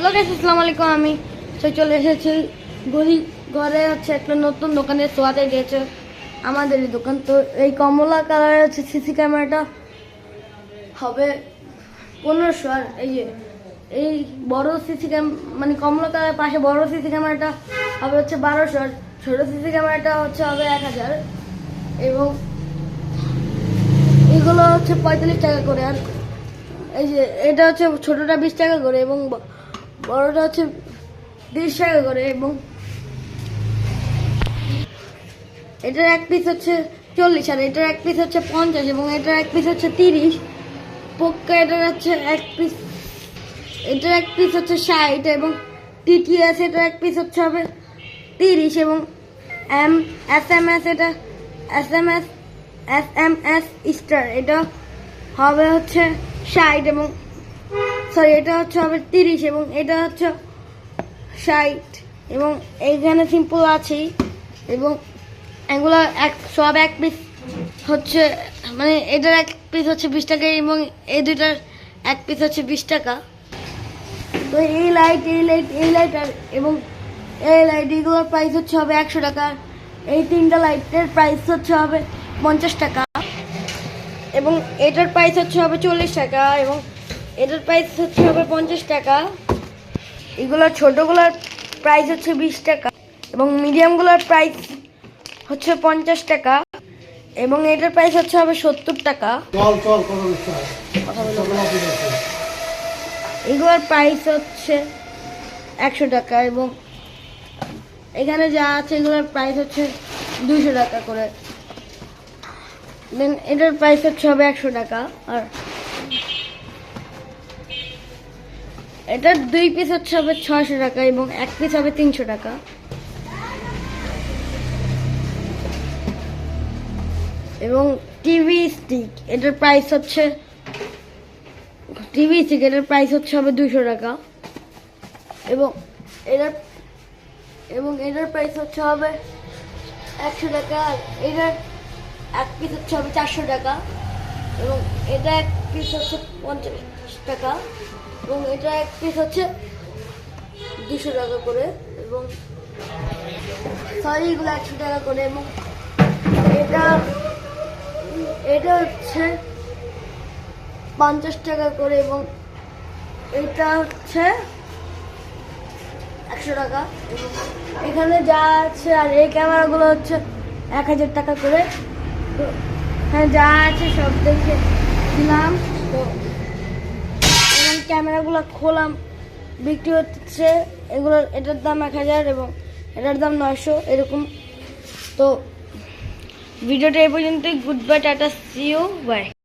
Hello guys, আসসালামু আলাইকুম। আমি চলে এসেছি ঘরে হচ্ছে একটা নতুন দোকানে সোয়াতে গিয়েছে আমাদের দোকান। তো এই কমলা কালারের হচ্ছে সিসি ক্যামেরাটা হবে 1500। আর এই বড় সিসি মানে কমলা কালারের পাশে বড় সিসি ক্যামেরাটা হবে হচ্ছে 1200। আর ছোট সিসি ক্যামেরাটা হচ্ছে হবে 1000। এবং এগুলো হচ্ছে 45 টাকা করে। আর এই যে এটা হচ্ছে ছোটটা 20 টাকা করে এবং বড়টা হচ্ছে 30 টাকা করে। এবং এটার এক পিস হচ্ছে 40, আর এটার এক পিস হচ্ছে 50, এবং এটার এক পিস হচ্ছে 30। পোক্কা এটার হচ্ছে এক পিস, এটার এক পিস হচ্ছে 60, এবং টিটিএস এটার এক পিস হচ্ছে হবে 30। এবং এসএমএস এটা এসএমএস স্টার এটা হবে হচ্ছে 60, এবং সরি এটা হচ্ছে হবে 30, এবং এটা হচ্ছে 60। এবং এইখানে সিম্পল আছেই। এবং এগুলো সব এক পিস হচ্ছে, মানে এটার এক পিস হচ্ছে 20 টাকা, এবং এই দুইটার এক পিস হচ্ছে 20 টাকা। তো এই লাইট আর এবং এই লাইট এগুলোর প্রাইস হচ্ছে হবে 100 টাকা। এই তিনটা লাইটের প্রাইস হচ্ছে হবে 50 টাকা, এবং এটার প্রাইস হচ্ছে হবে 40 টাকা, এবং এটার প্রাইস হচ্ছে হবে 50 টাকা। এগুলোর ছোটগুলোর প্রাইস হচ্ছে 20 টাকা, এবং মিডিয়ামগুলোর প্রাইস হচ্ছে 50 টাকা, এবং এটার প্রাইস হচ্ছে হবে 70 টাকা। এগুলোর প্রাইস হচ্ছে 100 টাকা, এবং এখানে যা আছে এগুলোর প্রাইস হচ্ছে 200 টাকা করে। দেন এটার প্রাইস হচ্ছে হবে 100 টাকা। আর এটার 2 পিস হচ্ছে হবে 600 টাকা, এবং এক পিস হবে 300 টাকা। এবং টিভি স্টিক এটার প্রাইস হচ্ছে হবে 200 টাকা, এবং এটার প্রাইস হচ্ছে হবে 100 টাকা। আর এটার এক পিস হচ্ছে হবে 400 টাকা, এবং এটা এক পিস হচ্ছে 50 টাকা, এবং এটা এক পিস হচ্ছে 200 টাকা করে। এবং সরি এগুলো 100 টাকা করে। এবং এটা হচ্ছে 50 টাকা করে, এবং এটা হচ্ছে 100 টাকা। এবং এখানে যা আছে, আর এই ক্যামেরাগুলো হচ্ছে 1000 টাকা করে। তো হ্যাঁ, যা আছে সব দেখে দিলাম। তো এবং ক্যামেরাগুলো খোলাম, বিক্রি হচ্ছে এটার দাম 1000, এবং এটার দাম 900 এরকম। তো ভিডিওটা এই পর্যন্তই। Good bye, tata, see you, by.